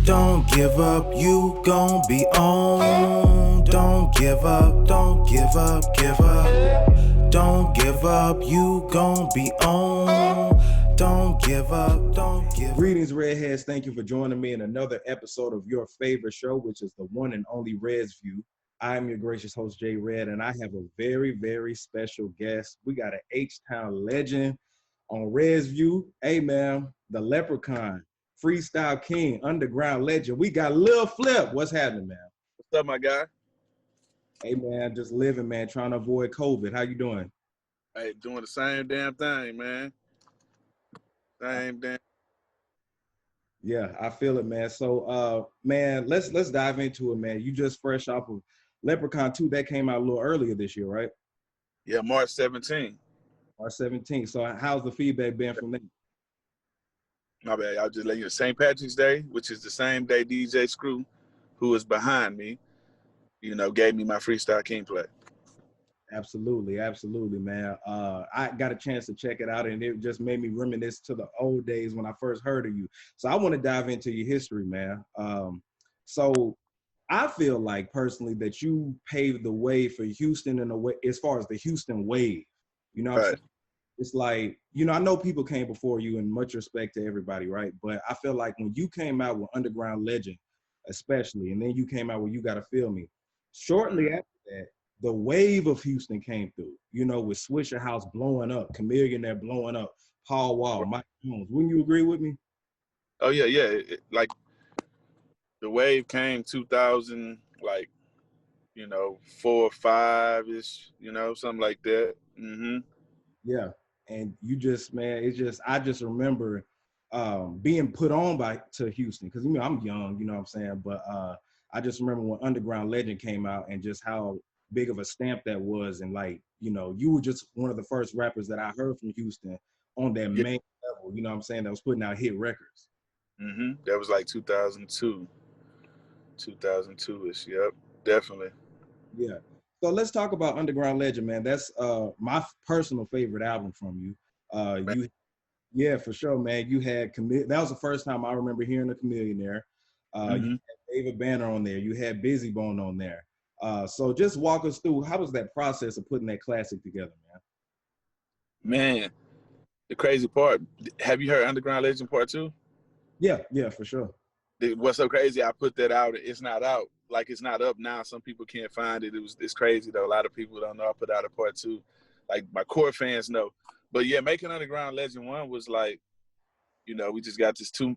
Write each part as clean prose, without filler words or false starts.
Don't give up, you gon' be on. Don't give up, don't give up, give up. Don't give up, you gon' be on. Don't give up, don't give up. Greetings, Redheads. Thank you for joining me in another episode of your favorite show, which is the one and only Red's View. I am your gracious host, Jay Red, and I have a very, very special guest. We got an H-Town legend on Red's View. Hey, man, the Leprechaun, Freestyle King, Undaground Legend. We got Lil Flip. What's happening, man? What's up, my guy? Hey, man, just living, man, trying to avoid COVID. How you doing? Hey, doing the same damn thing, man. Same damn. Yeah, I feel it, man. So, man, let's dive into it, man. You just fresh off of Leprechaun 2. That came out a little earlier this year, right? Yeah, March 17th. March 17th. So how's the feedback been from them? My bad. I'll just let you know. St. Patrick's Day, which is the same day DJ Screw, who is behind me, gave me my Freestyle King play. Absolutely, absolutely, man. I got a chance to check it out, and it just made me reminisce to the old days when I first heard of you. So I want to dive into your history, man. So I feel like personally that you paved the way for Houston in a way, as far as the Houston wave. You know what I'm saying? It's like, I know people came before you, and much respect to everybody, right? But I feel like when you came out with Undaground Legend, especially, and then you came out with You Gotta Feel Me, shortly after that, the wave of Houston came through, with Swisher House blowing up, Chameleon there blowing up, Paul Wall, Mike Jones. Wouldn't you agree with me? Oh, yeah. Like, the wave came 2000, 4 or 5-ish, something like that. Mm-hmm. Yeah. And you just, man, I just remember being put on to Houston, because, I'm young, you know what I'm saying? But I just remember when Undaground Legend came out and just how big of a stamp that was. And you were just one of the first rappers that I heard from Houston on that main level, you know what I'm saying, that was putting out hit records. Mm-hmm. That was like 2002-ish. Yep, definitely. Yeah. So let's talk about Undaground Legend, man. That's my personal favorite album from you. Yeah, for sure, man. You had that was the first time I remember hearing a Chameleon there. You had David Banner on there. You had Busy Bone on there. So just walk us through, how was that process of putting that classic together, man? Man, the crazy part, have you heard Undaground Legend Part 2? Yeah, for sure. What's so crazy, I put that out. It's not out. Like, it's not up now. Some people can't find it. It's crazy, though. A lot of people don't know I put out a Part 2. Like, my core fans know. But, yeah, making Undaground Legend 1 was like, we just got this $22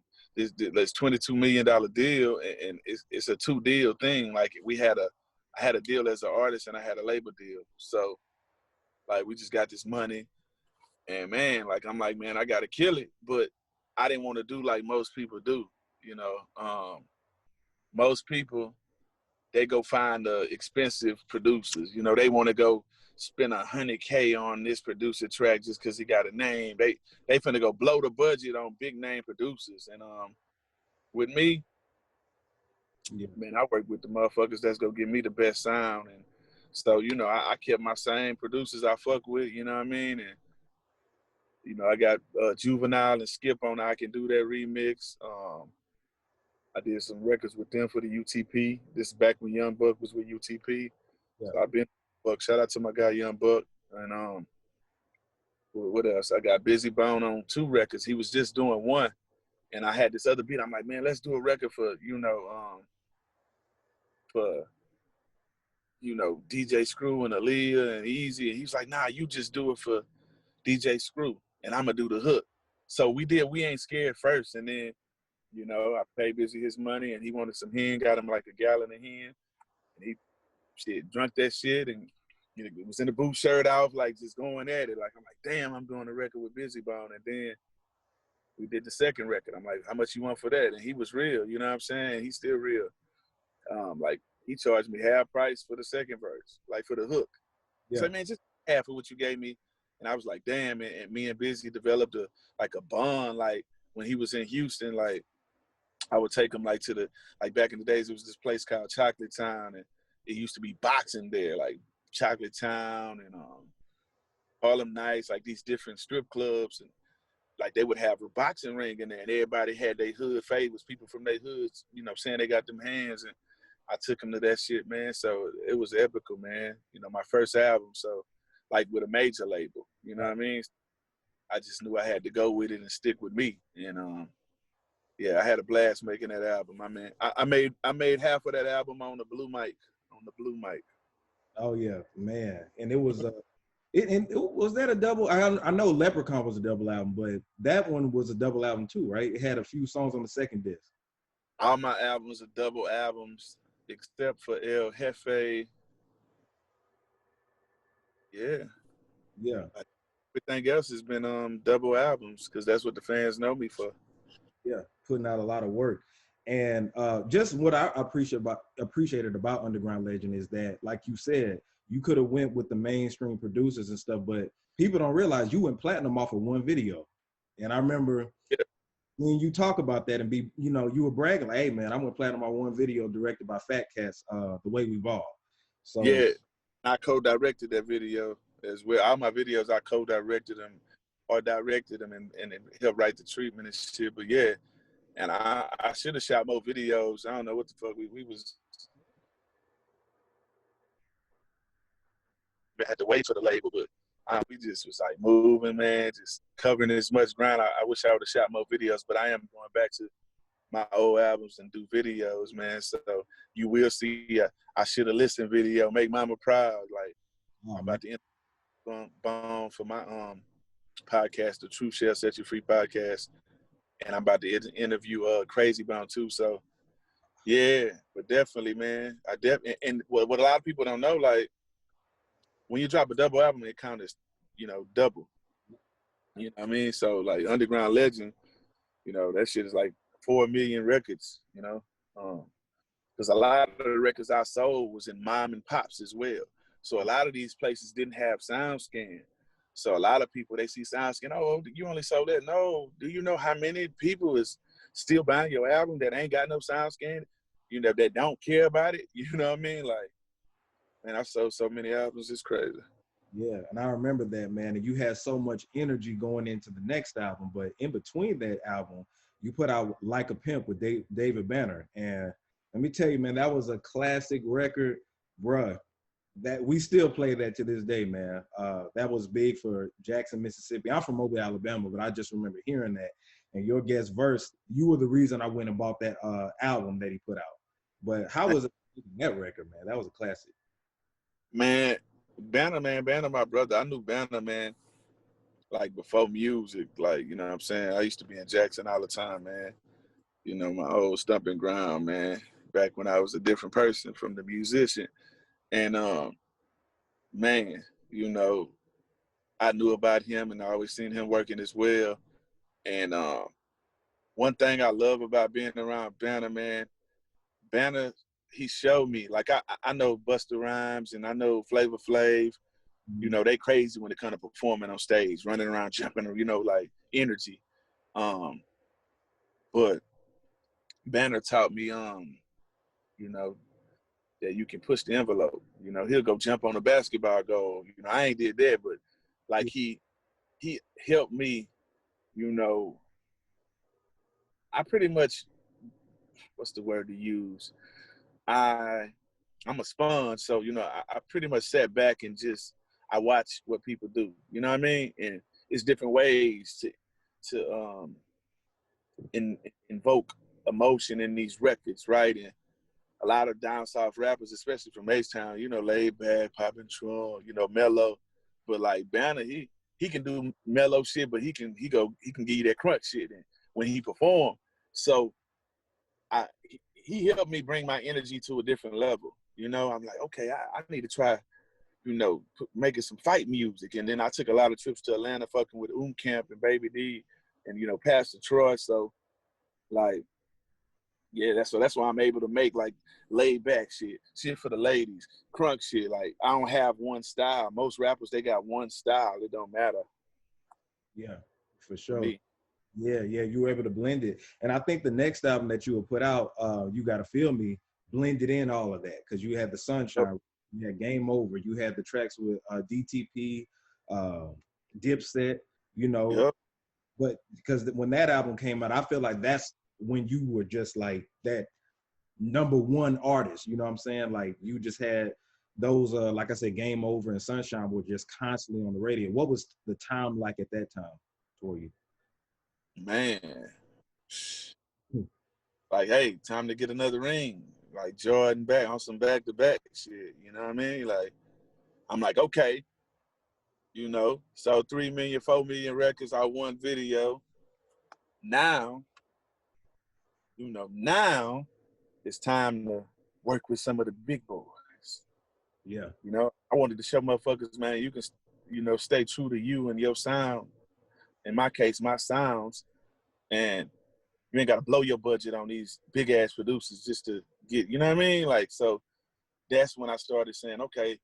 million deal, and it's a two-deal thing. Like, I had a deal as an artist, and I had a label deal. So, like, we just got this money. And, man, I'm like, man, I got to kill it. But I didn't want to do like most people do, Most people, they go find the expensive producers. They want to go spend $100K on this producer track just because he got a name. They finna go blow the budget on big name producers. And with me, man, I work with the motherfuckers that's gonna give me the best sound. And so, I kept my same producers I fuck with, you know what I mean? And I got Juvenile and Skip on I Can Do That remix. I did some records with them for the UTP. This is back when Young Buck was with UTP. Yeah. So I've been Buck. Shout out to my guy Young Buck. And what else? I got Busy Bone on 2 records. He was just doing 1, and I had this other beat. I'm like, man, let's do a record for DJ Screw and Aaliyah and Easy. And he's like, nah, you just do it for DJ Screw, and I'm gonna do the hook. So we did We Ain't Scared first, and then I paid Busy his money, and he wanted some hen, got him like a gallon of hen, and he drunk that shit, and was in the booth, shirt off, like just going at it. Like, I'm like, damn, I'm doing a record with Busy Bone. And then we did the second record. I'm like, how much you want for that? And he was real, you know what I'm saying? He's still real. Like, he charged me half price for the second verse, like for the hook. Yeah. So, man, just half of what you gave me. And I was like, damn, and me and Busy developed a bond. Like, when he was in Houston, like, I would take him like back in the days, it was this place called Chocolate Town, and it used to be boxing there, like Chocolate Town and Harlem Nights, like these different strip clubs. And like they would have a boxing ring in there, and everybody had their hood favorites, people from their hoods, you know, saying they got them hands, and I took them to that shit, man. So it was epical, man. You know, my first album, so like with a major label, you know what I mean? I just knew I had to go with it and stick with me, and yeah, I had a blast making that album. I mean, I made half of that album on the blue mic, Oh yeah, man, and it was was that a double? I know Leprechaun was a double album, but that one was a double album too, right? It had a few songs on the second disc. All my albums are double albums, except for El Jefe. Yeah. Yeah. Everything else has been double albums because that's what the fans know me for. Yeah, putting out a lot of work. And just what I appreciated about Undaground Legend is that, like you said, you could have went with the mainstream producers and stuff, but people don't realize you went platinum off of one video. And I remember when you talk about that and you were bragging like, hey man, I went platinum on one video directed by Fat Cats, The Way We Ball. So yeah, I co-directed that video as well. All my videos, I co-directed them or directed them and helped write the treatment and shit. But yeah, and I should have shot more videos. I don't know what the fuck we had to wait for the label, but we just was like moving, man, just covering as much ground. I wish I would have shot more videos, but I am going back to my old albums and do videos, man. So you will see I should have listened video, Make Mama Proud. Like I'm about to bone for my podcast, the Truth Shall Set You Free podcast, and I'm about to interview Crazy Bone too. So yeah, but definitely, man, and what a lot of people don't know, like when you drop a double album, it counts as, double. You know what I mean? So like Undaground Legend, that shit is like 4 million records, because a lot of the records I sold was in mom and pops as well. So a lot of these places didn't have SoundScan. So a lot of people, they see SoundScan, oh, you only sold that. No, do you know how many people is still buying your album that ain't got no SoundScan, that don't care about it? You know what I mean? Like, man, I sold so many albums, it's crazy. Yeah, and I remember that, man. And you had so much energy going into the next album, but in between that album, you put out Like a Pimp with David Banner. And let me tell you, man, that was a classic record, bruh. That we still play that to this day, man. That was big for Jackson, Mississippi. I'm from Mobile, Alabama, but I just remember hearing that. And your guest verse, you were the reason I went and bought that album that he put out. But how was it that record, man? That was a classic. Man, Banner, my brother. I knew Banner, man, like before music. Like, you know what I'm saying? I used to be in Jackson all the time, man. My old stomping ground, man, back when I was a different person from the musician. And, man, I knew about him and I always seen him working as well. And one thing I love about being around Banner, man, Banner, he showed me, like I know Busta Rhymes and I know Flavor Flav, they crazy when it comes to performing on stage, running around, jumping, like energy. But Banner taught me, that you can push the envelope. He'll go jump on a basketball goal. I ain't did that, but like he helped me, I pretty much, what's the word to use? I'm a sponge, so I pretty much sat back and I watch what people do. You know what I mean? And it's different ways to invoke emotion in these records, right? And a lot of down south rappers, especially from H-Town, laid back, popping trunk, mellow. But like Banner, he can do mellow shit, but he can give you that crunch shit and when he perform. So he helped me bring my energy to a different level. I'm like, okay, I need to try, making some fight music. And then I took a lot of trips to Atlanta fucking with Camp and Baby D and, Pastor Troy. So like, yeah, that's why I'm able to make like laid back shit for the ladies, crunk shit. Like I don't have one style. Most rappers, they got one style. It don't matter. Yeah, for sure. Yeah, you were able to blend it. And I think the next album that you will put out, You Gotta Feel Me, blended in all of that because you had the Sunshine, you had Game Over, you had the tracks with DTP, Dipset, Yep. But because when that album came out, I feel like that's when you were just like that #1 artist. You know what I'm saying? Like you just had those, like I said, Game Over and Sunshine were just constantly on the radio. What was the time like at that time for you? Man, Hmm. like, hey, time to get another ring. Like Jordan back on some back-to-back shit. You know what I mean? Like, I'm like, okay, you know, so 3 million, 4 million records on one video. Now, you know, now it's time to work with some of the big boys. Yeah. You know, I wanted to show motherfuckers, man, you can, you know, stay true to you and your sound. In my case, my sounds, and you ain't got to blow your budget on these big ass producers just to get, you know what I mean? Like, so that's when I started saying, okay,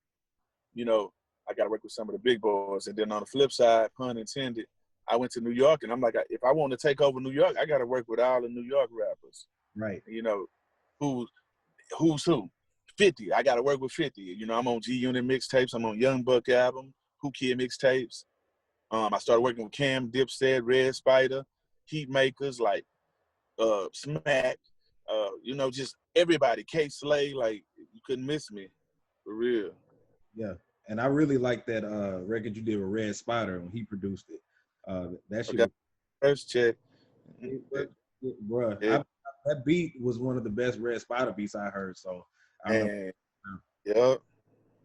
you know, I got to work with some of the big boys. And then on the flip side, pun intended, I went to New York, and I'm like, if I want to take over New York, I got to work with all the New York rappers. Right. You know, who's who? 50. I got to work with 50. You know, I'm on G Unit mixtapes. I'm on Young Buck album, Who Kid mixtapes. I started working with Cam, Dipset, Red Spider, Heat Makers, like Smack, you know, just everybody. K Slay, like you couldn't miss me, for real. Yeah. And I really like that record you did with Red Spider when he produced it. That shit Okay. First check. Bruh, Yeah. that beat was one of the best Red Spider beats I heard. So I remember. Yeah.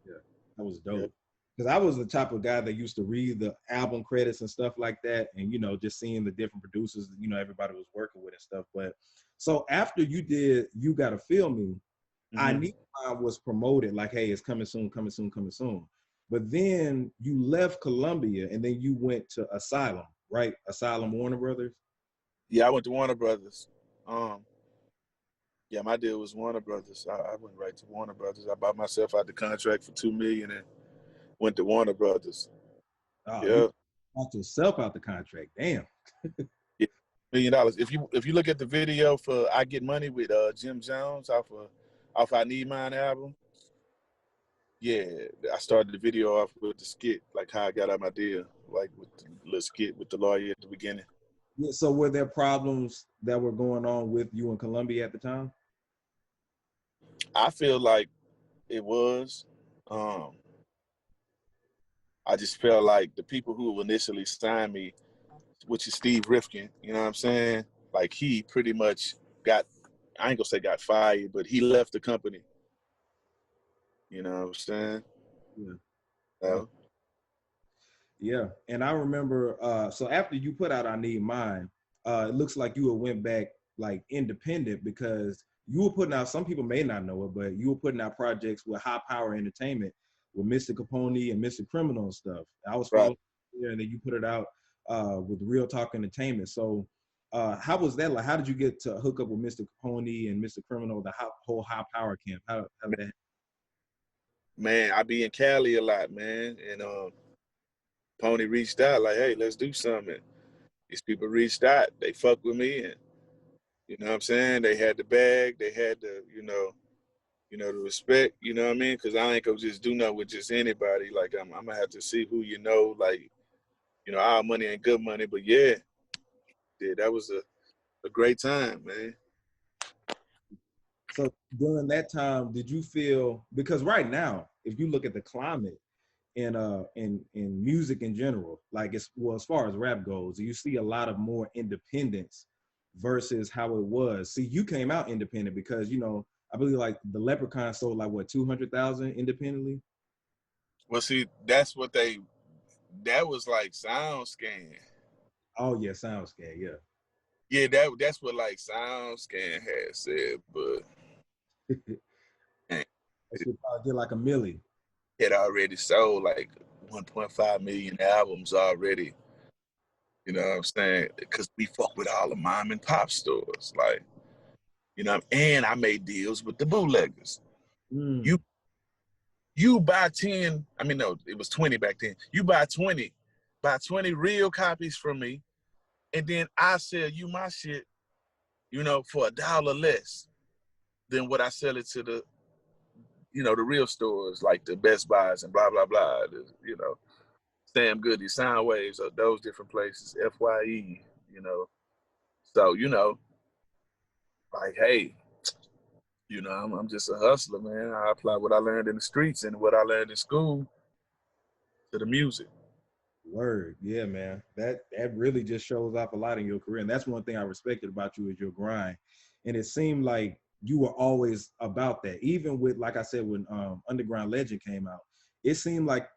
Yeah, that was dope. Because I was the type of guy that used to read the album credits and stuff like that, and you know, just seeing the different producers, you know, everybody was working with and stuff. But so after you did You Gotta Feel Me, I knew I was promoted like, hey, it's coming soon, coming soon, coming soon. But then you left Columbia and then you went to Asylum, right? Asylum Warner Brothers. Yeah, I went to Warner Brothers. Yeah, my deal was Warner Brothers. I went right to Warner Brothers. I bought myself out the contract for $2 million and went to Warner Brothers. Oh, Yeah. you bought yourself out the contract. Damn. Yeah, $1 million. If you look at the video for I Get Money with Jim Jones off I Need Mine album, yeah, I started the video off with the skit, like how I got out my deal, like with the little skit with the lawyer at the beginning. Yeah, so were there problems that were going on with you in Columbia at the time? I feel like it was. I just felt like the people who initially signed me, which is Steve Rifkin, you know what I'm saying? Like he pretty much got, I ain't gonna say got fired, but he left the company. You know what I'm saying? Yeah. Yeah. And I remember, so after you put out I Need Mine, it looks like you went back like independent because you were putting out, some people may not know it, but you were putting out projects with High Power Entertainment with Mr. Capone and Mr. Criminal and stuff. I was following there, and then you put it out with Real Talk Entertainment. So how was that? Like, how did you get to hook up with Mr. Capone and Mr. Criminal, the whole High Power camp? How did that? Man, I be in Cali a lot, man. And Pony reached out like, hey, let's do something. These people reached out, they fucked with me, and you know what I'm saying? They had the bag, they had the, you know, the respect, you know what I mean? Because I ain't gonna just do nothing with just anybody. Like I'm gonna have to see who you know, like, you know, our money ain't good money, but yeah, that was a great time, man. So during that time, did you feel, because right now, if you look at the climate in music in general, like as far as rap goes, you see a lot of more independence versus how it was. See, you came out independent because, you know, I believe like the Leprechaun sold like what, 200,000 independently? Well, see, that was like SoundScan. Oh yeah, SoundScan, yeah. Yeah, that's what like SoundScan had said, but That shit probably did like a milli. it already sold like 1.5 million albums already. You know what I'm saying? Because we fuck with all the mom and pop stores, like, you know. And I made deals with the bootleggers. You buy 10. I mean, no, it was 20 back then. You buy 20 real copies from me, and then I sell you my shit, you know, for $1 less than what I sell it to the, you know, the real stores like the Best Buys and blah blah blah. You know, Sam Goody, Sound Waves, or those different places, FYE, you know. So, you know, like, hey, you know, I'm just a hustler, man. I apply what I learned in the streets and what I learned in school to the music. Word, yeah, man. That really just shows off a lot in your career, and that's one thing I respected about you is your grind. And it seemed like you were always about that, even with, like I said, when Underground Legend came out. It seemed like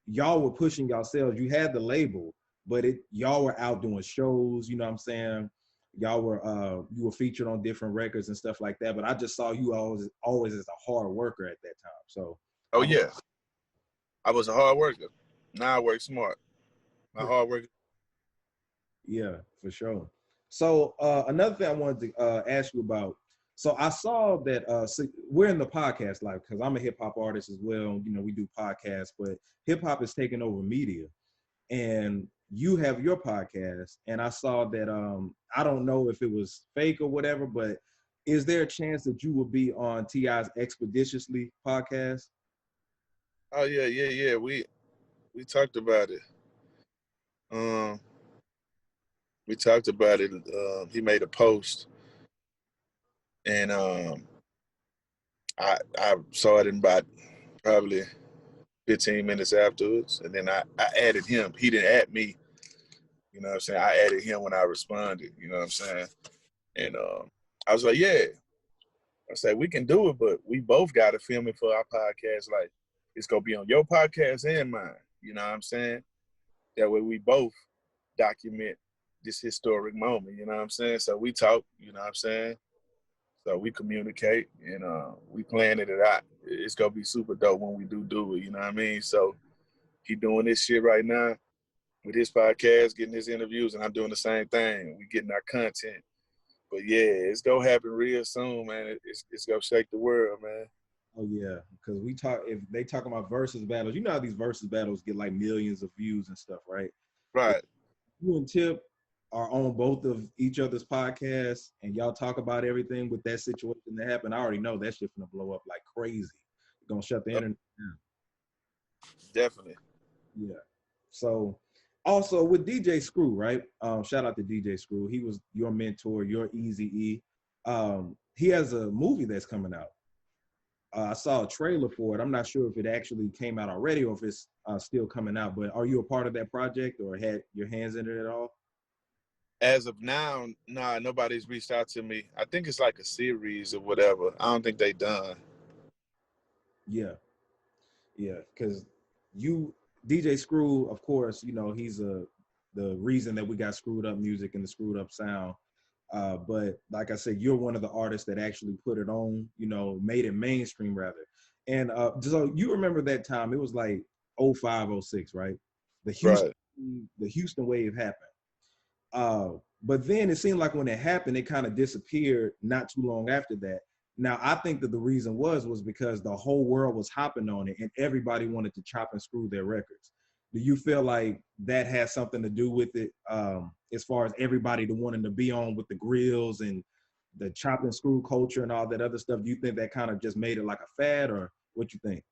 y'all were pushing yourselves. You had the label, but y'all were out doing shows. You know what I'm saying? Y'all were you were featured on different records and stuff like that. But I just saw you always as a hard worker at that time. So, Oh yeah, I was a hard worker. Now I work smart. My hard work. Yeah, for sure. So another thing I wanted to ask you about. So I saw that so we're in the podcast life because I'm a hip hop artist as well. You know, we do podcasts, but hip hop is taking over media, and you have your podcast. And I saw that I don't know if it was fake or whatever, but is there a chance that you will be on T.I.'s ExpediTIously podcast? Oh yeah. We talked about it. We talked about it. He made a post, and I saw it in about probably 15 minutes afterwards, and then I added him. He didn't add me. You know what I'm saying? I added him when I responded. You know what I'm saying? And I was like, yeah. I said we can do it, but we both got to film it for our podcast. Like it's gonna be on your podcast and mine. You know what I'm saying? That way we both document this historic moment. You know what I'm saying? So we talk. You know what I'm saying? So we communicate and we planning it out. It's gonna be super dope when we do it. You know what I mean? So he doing this shit right now with his podcast, getting his interviews, and I'm doing the same thing. We getting our content. But yeah, it's gonna happen real soon, man. It's gonna shake the world, man. Oh yeah, because if they talk about versus battles, you know how these versus battles get like millions of views and stuff, right? Right. You and Tip are on both of each other's podcasts and y'all talk about everything with that situation that happened, I already know that shit's gonna blow up like crazy. It's gonna shut the internet down. Definitely. Yeah. So also with DJ Screw, right? Shout out to DJ Screw. He was your mentor, your Easy E. He has a movie that's coming out. I saw a trailer for it. I'm not sure if it actually came out already or if it's still coming out, but are you a part of that project or had your hands in it at all? As of now, nah, nobody's reached out to me. I think it's like a series or whatever. I don't think they done. Yeah. Yeah. Because DJ Screw, of course, you know, he's the reason that we got Screwed Up Music and the Screwed Up Sound. But like I said, you're one of the artists that actually put it on, you know, made it mainstream rather. And so you remember that time, it was like 05, 06, right? Right. The Houston wave happened. But then it seemed like when it happened, it kind of disappeared not too long after that. Now, I think that the reason was because the whole world was hopping on it and everybody wanted to chop and screw their records. Do you feel like that has something to do with it as far as everybody wanting to be on with the grills and the chop and screw culture and all that other stuff? Do you think that kind of just made it like a fad or what you think?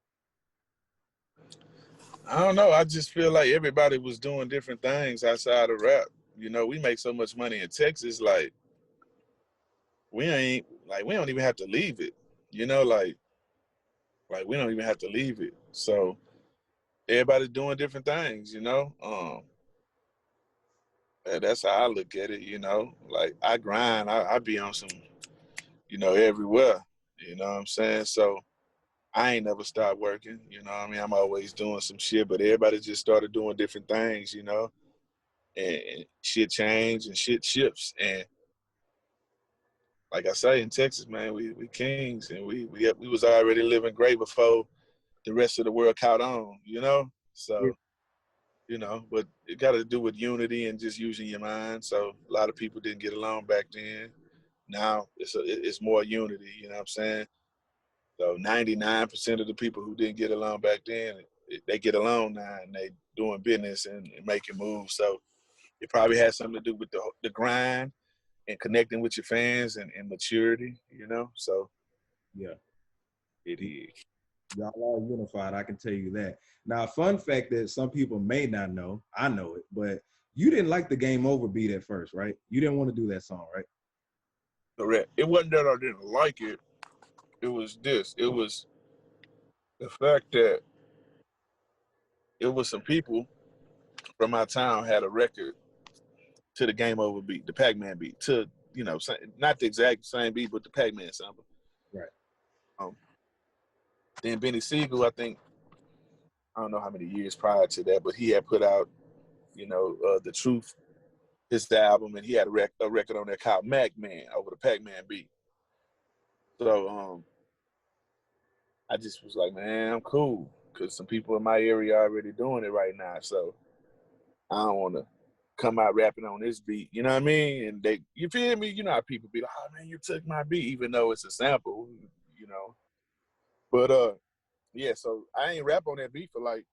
I don't know. I just feel like everybody was doing different things outside of rap. You know, we make so much money in Texas, like we don't even have to leave it. You know, like we don't even have to leave it. So everybody's doing different things, you know. And that's how I look at it, you know. Like I grind, I be on some, you know, everywhere. You know what I'm saying? So I ain't never stopped working, you know what I mean? I'm always doing some shit, but everybody just started doing different things, you know. And shit changed and shit shifts. And like I say, in Texas, man, we kings and we was already living great before the rest of the world caught on, you know? Yeah. So, you know, but it got to do with unity and just using your mind. So a lot of people didn't get along back then. Now it's more unity, you know what I'm saying? So 99% of the people who didn't get along back then, they get along now and they doing business and making moves. So it probably has something to do with the grind and connecting with your fans and maturity, you know? So Yeah. it is. Y'all are unified, I can tell you that. Now, a fun fact that some people may not know, I know it, but you didn't like the Game Over beat at first, right? You didn't want to do that song, right? Correct. It wasn't that I didn't like it. It was this. It was the fact that it was some people from my town had a record to the Game Over beat, the Pac-Man beat, to, not the exact same beat, but the Pac-Man sample. Right. Then Benny Siegel, I think, I don't know how many years prior to that, but he had put out, The Truth, his album, and he had a record on there called Mac Man over the Pac-Man beat. So I just was like, man, I'm cool, because some people in my area are already doing it right now. So I don't want to come out rapping on this beat, you know what I mean? And you feel me? You know how people be like, oh man, you took my beat, even though it's a sample, But yeah, so I ain't rap on that beat for like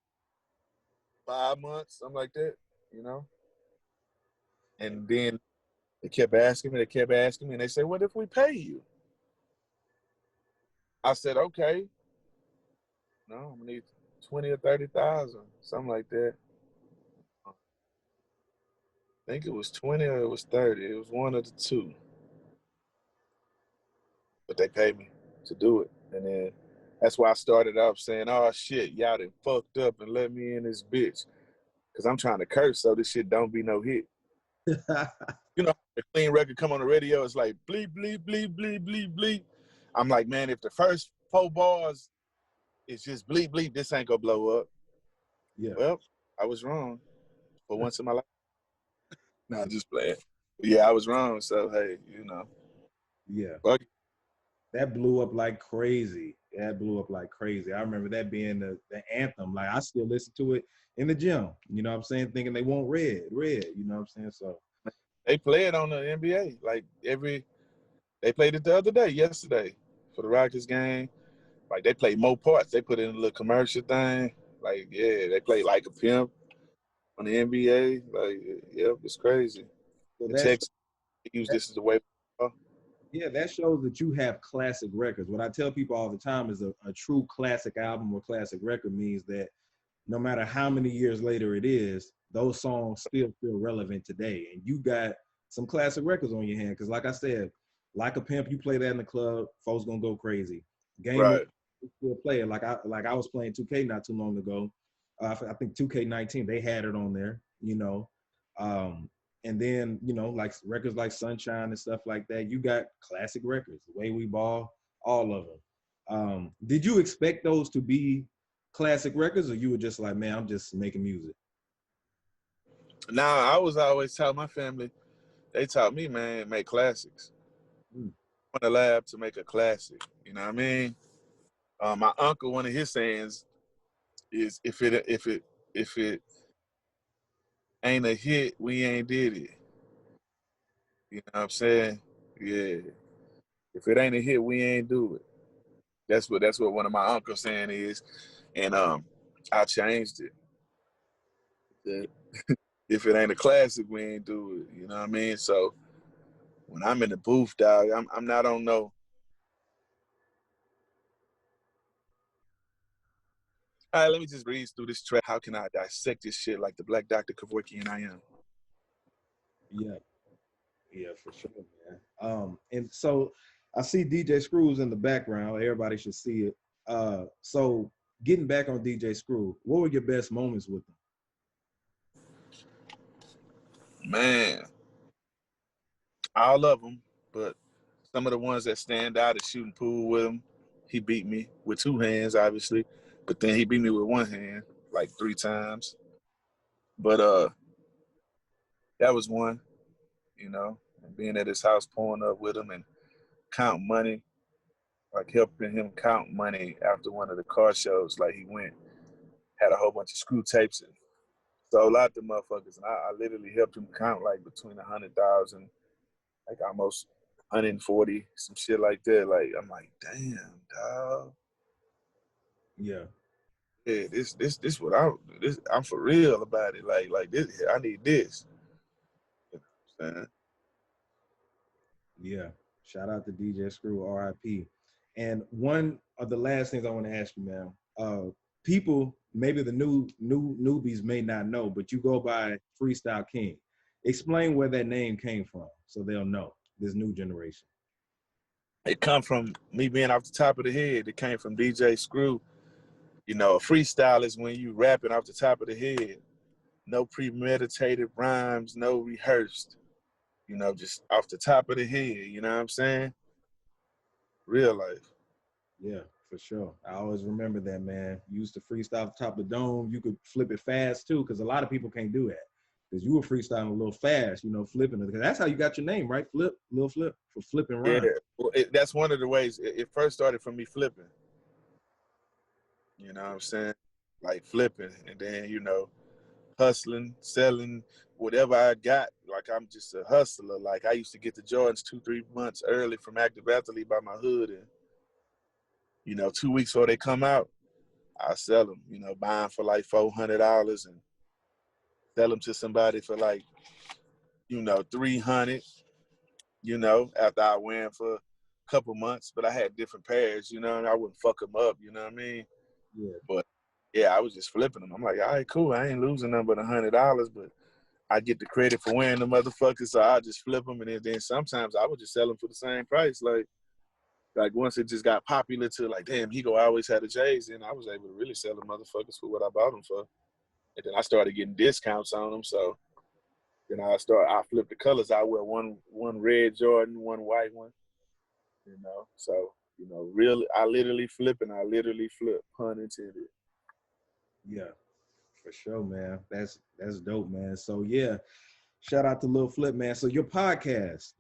5 months, something like that, And then they kept asking me, and they said, what if we pay you? I said, okay. No, I'm gonna need 20 or 30,000, something like that. I think it was 20 or it was 30. It was one of the two. But they paid me to do it. And then that's why I started off saying, oh shit, y'all done fucked up and let me in this bitch. Cause I'm trying to curse so this shit don't be no hit. The clean record come on the radio, it's like bleep, bleep, bleep, bleep, bleep, bleep. I'm like, man, if the first 4 bars is just bleep, bleep, this ain't gonna blow up. Yeah. Well, I was wrong for once in my life. Nah, just playing. Yeah, I was wrong. So hey, Yeah. fuck it. That blew up like crazy. That blew up like crazy. I remember that being the anthem. Like I still listen to it in the gym. You know what I'm saying? Thinking they want red. You know what I'm saying? So They play it on the NBA. Like they played it the other day, yesterday, for the Rockets game. Like they play more parts. They put in a little commercial thing. Like, yeah, they play like a pimp on the NBA. Like, yep, it's crazy. so In that's Texas, they use this as a way. yeah, that shows that you have classic records. What I tell people all the time is a true classic album or classic record means that no matter how many years later it is, those songs still feel relevant today. And you got some classic records on your hand. Because like I said, like a pimp, you play that in the club, folks gonna go crazy. Game Over, Right. you still play it. Like I was playing 2K not too long ago. I think 2K19, they had it on there, and then, like records like Sunshine and stuff like that, you got classic records, The Way We Ball, all of them. Did you expect those to be classic records, or you were just like, man, I'm just making music? Now, I was always telling my family, they taught me, man, make classics. Mm. On the lab to make a classic. You know what I mean? My uncle, one of his sayings is, if it ain't a hit, we ain't did it. You know what I'm saying? Yeah. If it ain't a hit, we ain't do it. That's what one of my uncles saying is. And I changed it. That if it ain't a classic, we ain't do it. You know what I mean? So when I'm in the booth, dog, I'm not on no. All right, let me just read through this track. How can I dissect this shit like the Black Dr. Kevorkian I am? Yeah, yeah, for sure, man. And so I see DJ Screws in the background. Everybody should see it. So getting back on DJ Screw, what were your best moments with him? Man, all of them, but some of the ones that stand out is shooting pool with him. He beat me with 2 hands, obviously, but then he beat me with 1 hand like 3 times. But that was one, and being at his house, pulling up with him and counting money, like helping him count money after one of the car shows. Like he had a whole bunch of screw tapes and sold out the motherfuckers, and I literally helped him count like between 100,000, like almost 140, some shit like that. Like I'm like, damn, dog. Yeah, Yeah, this what I'm for real about it. Like this, I need this. You know what I'm saying? yeah. Shout out to DJ Screw, RIP. And one the last things I want to ask you, man. People, maybe the newbies may not know, but you go by Freestyle King. Explain where that name came from, so they'll know, this new generation. It come from me being off the top of the head. It came from DJ Screw. You know, a freestyle is when you rapping off the top of the head. No premeditated rhymes, no rehearsed. You know, just off the top of the head. You know what I'm saying? Real life. Yeah, for sure. I always remember that, man. You used to freestyle off the top of the dome. You could flip it fast too, because a lot of people can't do that. Because you were freestyling a little fast, you know, flipping it. That's how you got your name, right? Flip, little flip for flipping rhymes. Yeah, well, that's one of the ways. It first started from me flipping. You know what I'm saying? Like flipping, and then, you know, hustling, selling, whatever I got. Like, I'm just a hustler. Like, I used to get the Jordans 2-3 months early from Active Athlete by my hood, and, you know, 2 weeks before they come out, I sell them. You know, buy them for like $400 and sell them to somebody for like, you know, $300. You know, after I wear them for a couple months, but I had different pairs. You know, and I wouldn't fuck them up. You know what I mean? Yeah. But yeah, I was just flipping them. I'm like, all right, cool. I ain't losing nothing but $100, but I get the credit for wearing the motherfuckers, so I just flip them, and then sometimes I would just sell them for the same price. Like once it just got popular to like, damn, Higo always had the J's, and I was able to really sell the motherfuckers for what I bought them for. And then I started getting discounts on them, so then I flip the colors. I wear one red Jordan, one white one, you know. So, you know, really, I literally flip, pun intended. Yeah, for sure, man. That's dope, man. So yeah, shout out to Lil Flip, man. So your podcast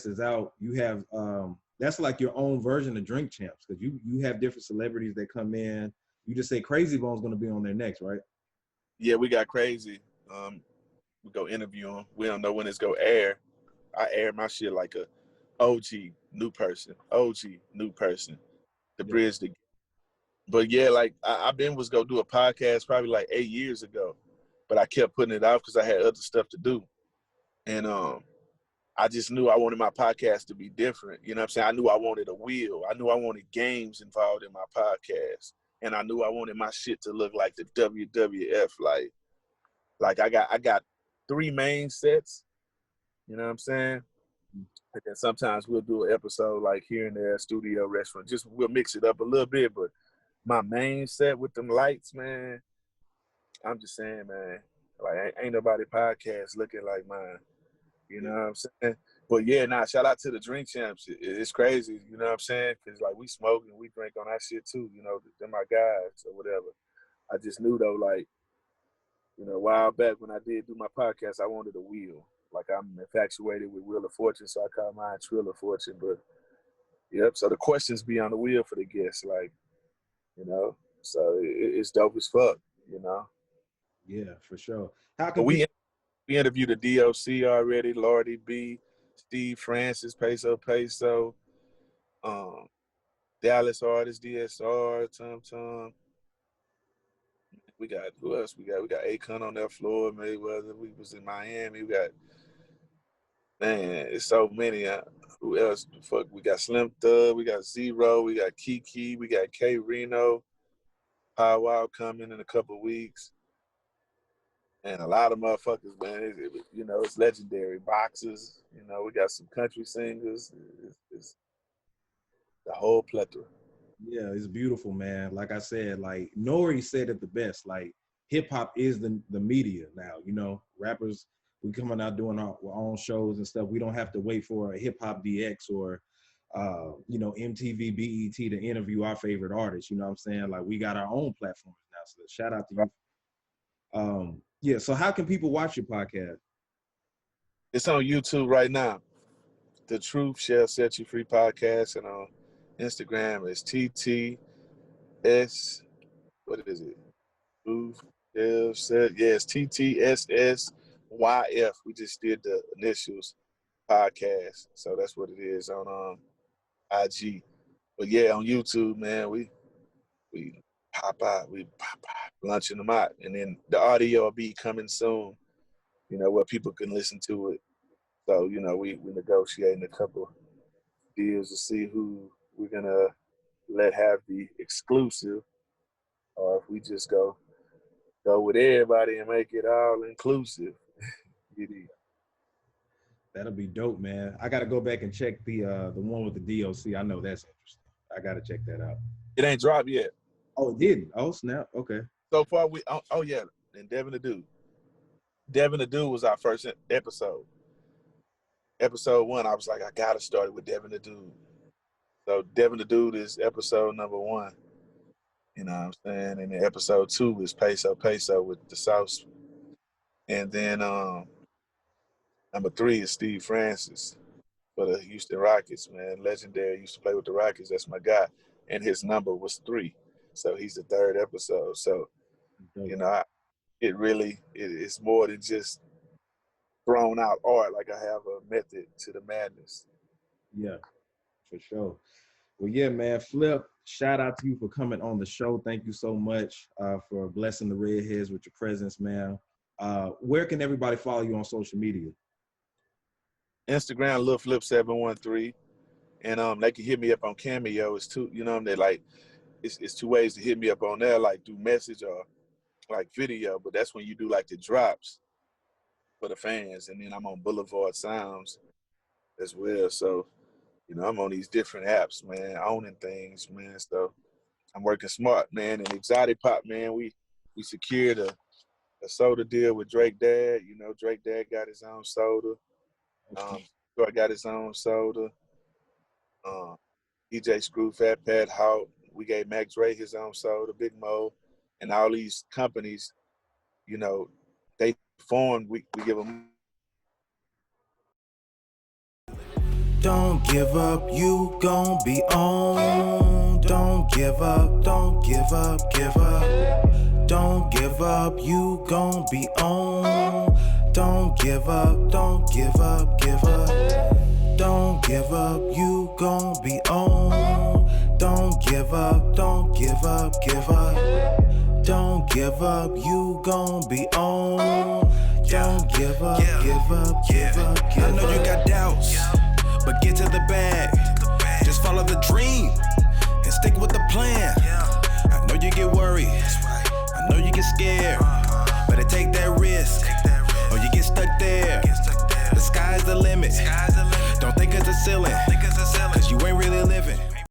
is out. You have that's like your own version of Drink Champs, because you have different celebrities that come in. You just say Crazy Bone's gonna be on there next, right? Yeah, we got Crazy. We go interview him. We don't know when it's gonna air. I air my shit like a OG new person, the bridge to. But yeah, like I been was gonna do a podcast probably like 8 years ago, but I kept putting it off because I had other stuff to do, and I just knew I wanted my podcast to be different. You know what I'm saying? I knew I wanted a wheel. I knew I wanted games involved in my podcast, and I knew I wanted my shit to look like the WWF. Like I got 3 main sets. You know what I'm saying? And then sometimes we'll do an episode like here and there, studio, restaurant. Just we'll mix it up a little bit. But my main set with them lights, man, I'm just saying, man, like ain't nobody podcast looking like mine. You know what I'm saying? But yeah, shout out to the Drink Champs. It's crazy, you know what I'm saying? Because like we smoke and we drink on that shit too. You know, they're my guys or whatever. I just knew though, like, you know, a while back when I did do my podcast, I wanted a wheel. Like I'm infatuated with Wheel of Fortune, so I call mine Trill of Fortune. But yep, so the questions be on the wheel for the guests, like, you know. So it's dope as fuck, you know. Yeah, for sure. How But can people? we interviewed the DOC already, Lordy B, Steve Francis, Peso, Dallas Artist, DSR, Tom. We got who else? We got Akon on that floor, Mayweather. We was in Miami. We got, man, it's so many. Who else? Fuck, we got Slim Thug, we got Zero, we got Kiki, we got K Reno, Pow Wow coming in a couple weeks. And a lot of motherfuckers, man, you know, it's legendary. Boxers, you know, we got some country singers. It's the whole plethora. Yeah, it's beautiful, man. Like I said, like Nori said it the best. Like hip hop is the media now. You know, rappers, we coming out doing our own shows and stuff. We don't have to wait for a hip hop DX or you know, MTV, BET to interview our favorite artists. You know what I'm saying? Like we got our own platforms now. So shout out to you. Yeah. So how can people watch your podcast? It's on YouTube right now. The Truth Shall Set You Free podcast, and on Instagram is TTS. What is it? Truth Shall Set. Yeah, it's TTSSYF. We just did the initials podcast, so that's what it is on IG. But yeah, on YouTube, man, we pop out, launching them out, and then the audio will be coming soon. You know, where people can listen to it. So, you know, we negotiating a couple deals to see who we're gonna let have the exclusive, or if we just go with everybody and make it all inclusive. That'll be dope, man. I gotta go back and check the one with the DLC. I know that's interesting. I gotta check that out. It ain't dropped yet. Oh, it didn't. Oh, snap. Okay. So far, yeah, and Devin To Do. Devin To Do was our first episode. Episode 1, I was like, I gotta start it with Devin To Do. So Devin To Do is episode number 1. You know what I'm saying? And then episode 2 is Peso with the Sauce. And then number 3 is Steve Francis for the Houston Rockets, man. Legendary, used to play with the Rockets. That's my guy. And his number was 3. So he's the 3rd episode. So, you know, it's more than just thrown out art. Like, I have a method to the madness. Yeah, for sure. Well, yeah, man, Flip, shout out to you for coming on the show. Thank you so much for blessing the Redheads with your presence, man. Where can everybody follow you on social media? Instagram, Lil Flip 713, and they can hit me up on Cameo. It's two, you know, they like it's 2 ways to hit me up on there, like through message or like video. But that's when you do like the drops for the fans, and then I'm on Boulevard Sounds as well. So, you know, I'm on these different apps, man, owning things, man. So I'm working smart, man. And Exotic Pop, man, we secured a soda deal with Drake Dad. You know, Drake Dad got his own soda. I got his own soda. DJ Screw, Fat Pat, Hawk. We gave Max Ray his own soda, Big Mo, and all these companies, you know, they formed. We give them. Don't give up, you gon' be on. Don't give up, don't give up, give up. Don't give up, you gon' be on. Don't give up, don't give up, give up. Don't give up, you gon' be on. Don't give up, don't give up, give up. Don't give up, you gon' be on. Don't give up, give up, give up, give up. I know you got doubts, but get to the bag. Just follow the dream and stick with the plan. I know you get worried, I know you get scared.